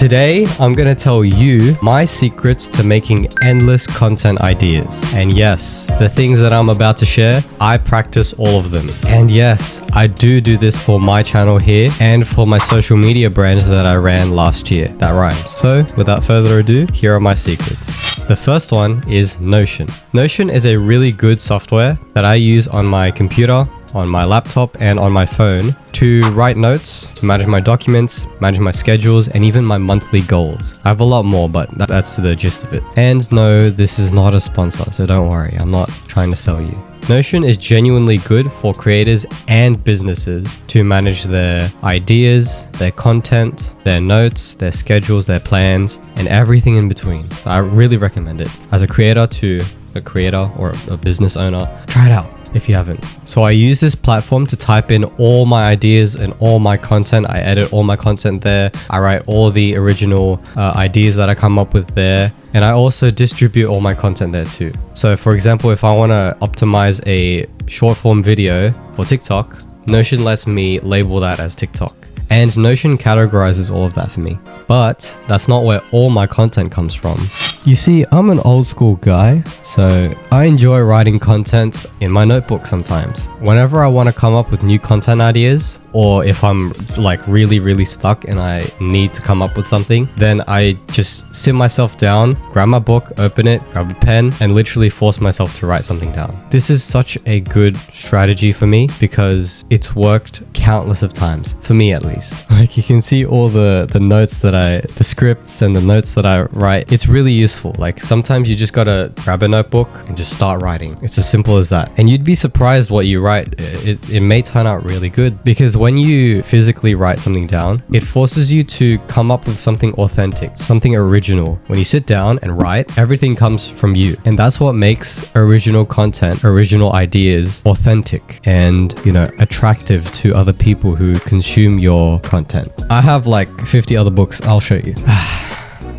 Today, I'm gonna tell you my secrets to making endless content ideas. And yes, the things that I'm about to share, I practice all of them. And yes, I do this for my channel here and for my social media brands that I ran last year. That rhymes. So without further ado, here are my secrets. The first one is Notion. Notion is a really good software that I use on my computer, on my laptop, and on my phone to write notes, to manage my documents, manage my schedules, and even my monthly goals. I have a lot more, but that's the gist of it. And no, this is not a sponsor, so don't worry, I'm not trying to sell you. Notion is genuinely good for creators and businesses to manage their ideas, their content, their notes, their schedules, their plans, and everything in between. So I really recommend it. As a creator to a creator or a business owner, try it out if you haven't. So I use this platform to type in all my ideas and all my content. I edit all my content there. I write all the original ideas that I come up with there. And I also distribute all my content there too. So for example, if I want to optimize a short form video for TikTok, Notion lets me label that as TikTok. And Notion categorizes all of that for me. But that's not where all my content comes from. You see, I'm an old school guy, so I enjoy writing content in my notebook sometimes. Whenever I want to come up with new content ideas, or if I'm like really stuck and I need to come up with something, then I just sit myself down, grab my book, open it, grab a pen, and literally force myself to write something down. This is such a good strategy for me because it's worked countless of times, for me at least. Like you can see all the notes that the scripts and the notes that I write. It's really useful. Like sometimes you just gotta grab a notebook and just start writing. It's as simple as that. And you'd be surprised what you write. It may turn out really good because when you physically write something down, it forces you to come up with something authentic, something original. When you sit down and write, everything comes from you. And that's what makes original content, original ideas authentic and, attractive to other people who consume your content. I have like 50 other books. I'll show you.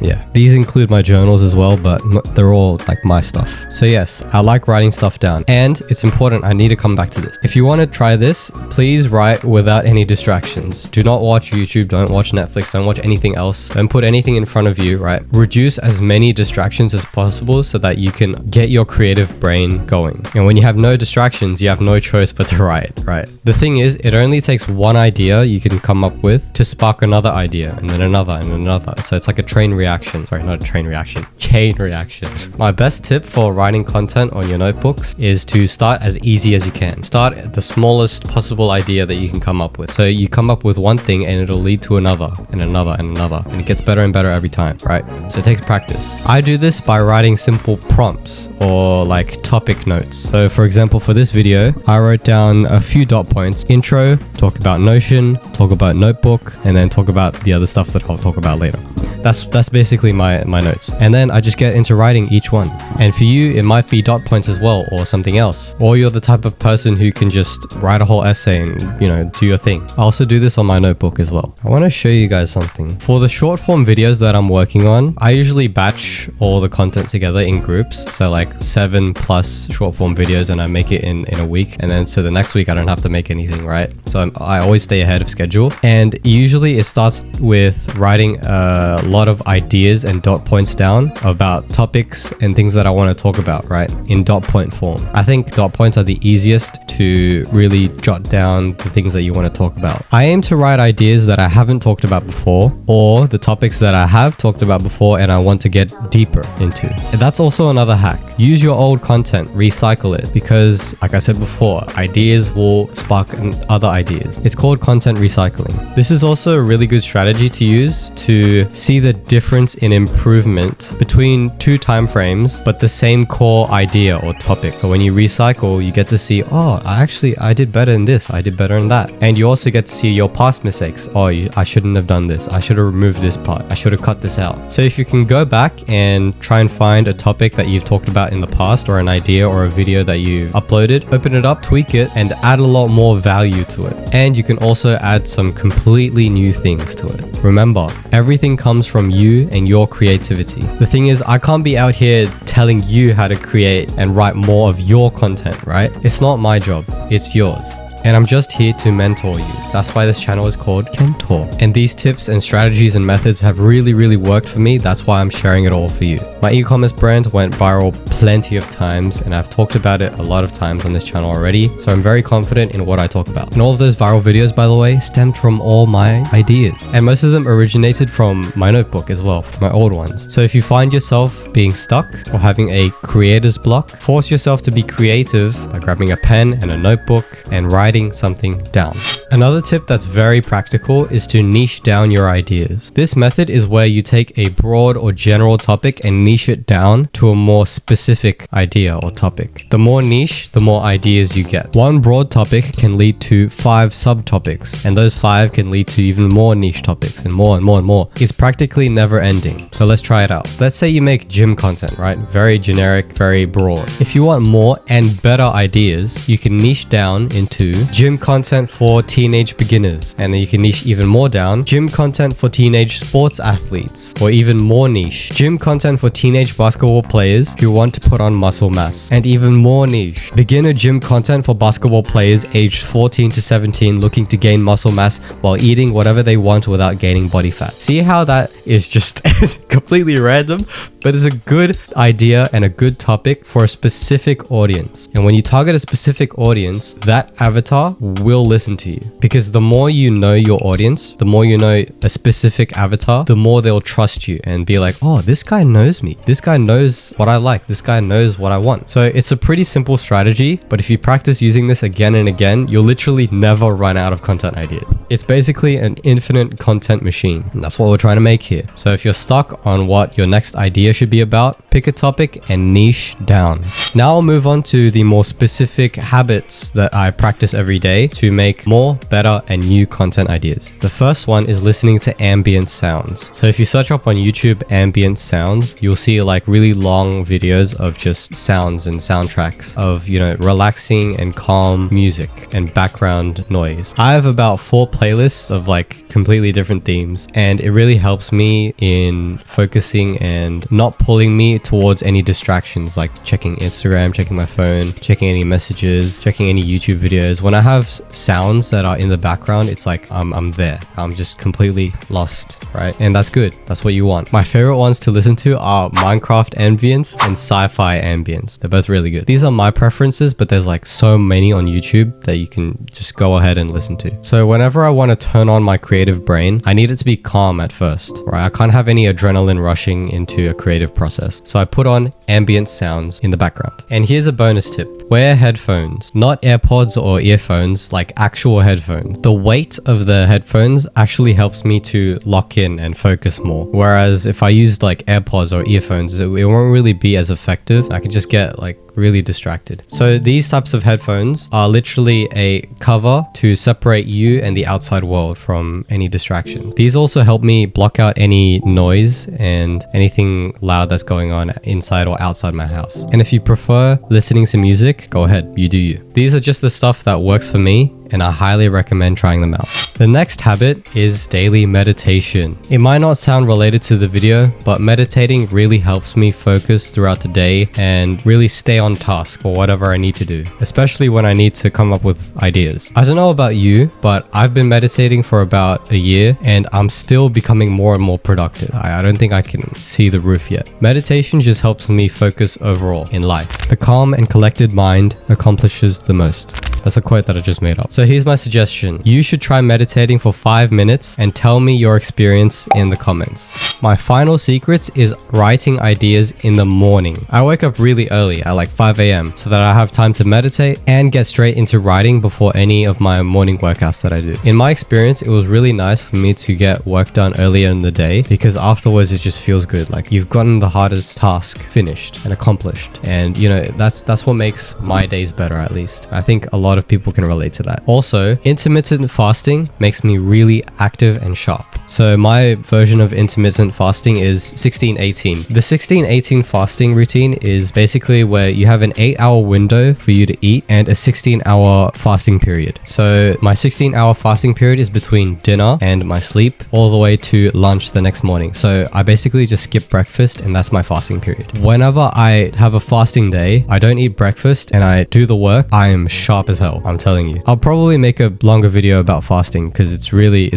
Yeah, these include my journals as well, but they're all like my stuff. So yes, I like writing stuff down, and it's important. I need to come back to this. If you want to try this, please write without any distractions. Do not watch YouTube, don't watch Netflix, don't watch anything else. Don't put anything in front of you, right? Reduce as many distractions as possible so that you can get your creative brain going. And when you have no distractions, you have no choice but to write, right? The thing is, it only takes one idea you can come up with to spark another idea, and then another and another. So it's like a chain reaction. Sorry, not a chain reaction. My best tip for writing content on your notebooks is to start as easy as you can. Start at the smallest possible idea that you can come up with. So you come up with one thing and it'll lead to another and another and another. And it gets better and better every time, right? So it takes practice. I do this by writing simple prompts or like topic notes. So for example, for this video, I wrote down a few dot points. Intro, talk about Notion, talk about Notebook, and then talk about the other stuff that I'll talk about later. That's basically my notes. And then I just get into writing each one. And for you, it might be dot points as well or something else. Or you're the type of person who can just write a whole essay and, do your thing. I also do this on my notebook as well. I want to show you guys something. For the short form videos that I'm working on, I usually batch all the content together in groups. So like 7+ short form videos and I make it in a week. And then so the next week I don't have to make anything, right? So I always stay ahead of schedule. And usually it starts with writing a lot of ideas and dot points down about topics and things that I want to talk about, right? In dot point form. I think dot points are the easiest to really jot down the things that you want to talk about. I aim to write ideas that I haven't talked about before or the topics that I have talked about before and I want to get deeper into. And that's also another hack. Use your old content, recycle it, because like I said before, ideas will spark other ideas. It's called content recycling. This is also a really good strategy to use to see the difference in improvement between two time frames, but the same core idea or topic. So when you recycle, you get to see, oh, I did better in this, I did better in that. And you also get to see your past mistakes. Oh, I shouldn't have done this. I should have removed this part. I should have cut this out. So if you can go back and try and find a topic that you've talked about in the past or an idea or a video that you've uploaded, open it up, tweak it, and add a lot more value to it. And you can also add some completely new things to it. Remember, everything comes from you and your creativity. The thing is, I can't be out here telling you how to create and write more of your content, right? It's not my job, it's yours. and I'm just here to mentor you. That's why this channel is called Kentor. And these tips and strategies and methods have really worked for me. That's why I'm sharing it all for you. My e-commerce brand went viral plenty of times, and I've talked about it a lot of times on this channel already, so I'm very confident in what I talk about. And all of those viral videos, by the way, stemmed from all my ideas, and most of them originated from my notebook as well, from my old ones. So if you find yourself being stuck or having a creator's block, force yourself to be creative by grabbing a pen and a notebook and writing something down. Another tip that's very practical is to niche down your ideas. This method is where you take a broad or general topic and niche it down to a more specific idea or topic. The more niche, the more ideas you get. One broad topic can lead to 5 subtopics, and those 5 can lead to even more niche topics and more and more and more. It's practically never ending. So let's try it out. Let's say you make gym content, right? Very generic, very broad. If you want more and better ideas, you can niche down into gym content for teenage beginners, and then you can niche even more down, gym content for teenage sports athletes, or even more niche, gym content for teenage basketball players who want to put on muscle mass, and even more niche, beginner gym content for basketball players aged 14 to 17 looking to gain muscle mass while eating whatever they want without gaining body fat. See how that is just completely random, but it's a good idea and a good topic for a specific audience. And when you target a specific audience, that avatar will listen to you, because the more you know your audience, the more you know a specific avatar, the more they'll trust you and be like, oh, this guy knows me. This guy knows what I like. This guy knows what I want. So it's a pretty simple strategy, but if you practice using this again and again, you'll literally never run out of content ideas. It's basically an infinite content machine, and that's what we're trying to make here. So if you're stuck on what your next idea should be about, pick a topic and niche down. Now I'll move on to the more specific habits that I practice every day to make more, better, and new content ideas. The first one is listening to ambient sounds. So if you search up on YouTube ambient sounds, you'll see like really long videos of just sounds and soundtracks of, you know, relaxing and calm music and background noise. I have about 4 playlists of like completely different themes, and it really helps me in focusing and not pulling me towards any distractions like checking Instagram, checking my phone, checking any messages, checking any YouTube videos. When I have sounds that are in the background, it's like I'm there. I'm just completely lost, right? And that's good. That's what you want. My favorite ones to listen to are Minecraft ambience and sci-fi ambience. They're both really good. These are my preferences, but there's like so many on YouTube that you can just go ahead and listen to. So whenever I want to turn on my creative brain, I need it to be calm at first, right? I can't have any adrenaline rushing into a creative process. So I put on ambient sounds in the background. And here's a bonus tip. Wear headphones, not AirPods or earphones, like actual headphones. The weight of the headphones actually helps me to lock in and focus more. Whereas if I used like AirPods or earphones, it won't really be as effective. I could just get like really distracted. So these types of headphones are literally a cover to separate you and the outside world from any distraction. These also help me block out any noise and anything loud that's going on inside or outside my house. And if you prefer listening to music, go ahead, you do you. These are just the stuff that works for me, and I highly recommend trying them out. The next habit is daily meditation. It might not sound related to the video, but meditating really helps me focus throughout the day and really stay on task for whatever I need to do, especially when I need to come up with ideas. I don't know about you, but I've been meditating for about a year and I'm still becoming more and more productive. I don't think I can see the roof yet. Meditation just helps me focus overall in life. The calm and collected mind accomplishes the most. That's a quote that I just made up. So here's my suggestion. You should try meditating for 5 minutes and tell me your experience in the comments. My final secret is writing ideas in the morning. I wake up really early at like 5 a.m. so that I have time to meditate and get straight into writing before any of my morning workouts that I do. In my experience, it was really nice for me to get work done earlier in the day, because afterwards it just feels good. Like you've gotten the hardest task finished and accomplished. And you know, that's what makes my days better, at least. I think a lot of people can relate to that. Also, intermittent fasting makes me really active and sharp. So my version of intermittent fasting is 16-18. The 16-18 fasting routine is basically where you have an 8-hour window for you to eat and a 16-hour fasting period. So my 16-hour fasting period is between dinner and my sleep all the way to lunch the next morning. So I basically just skip breakfast, and that's my fasting period. Whenever I have a fasting day, I don't eat breakfast and I do the work, I am sharp as hell hell, I'm telling you. I'll probably make a longer video about fasting because it's really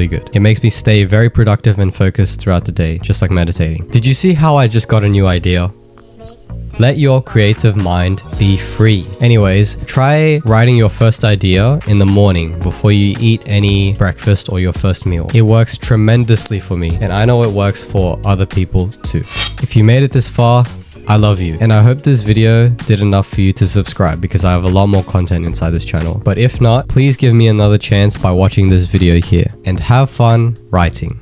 good. It makes me stay very productive and focused throughout the day, just like meditating. Did you see how I just got a new idea? Let your creative mind be free. Anyways, try writing your first idea in the morning before you eat any breakfast or your first meal. It works tremendously for me, and I know it works for other people too. If you made it this far, I love you, and I hope this video did enough for you to subscribe because I have a lot more content inside this channel. But if not, please give me another chance by watching this video here, and have fun writing.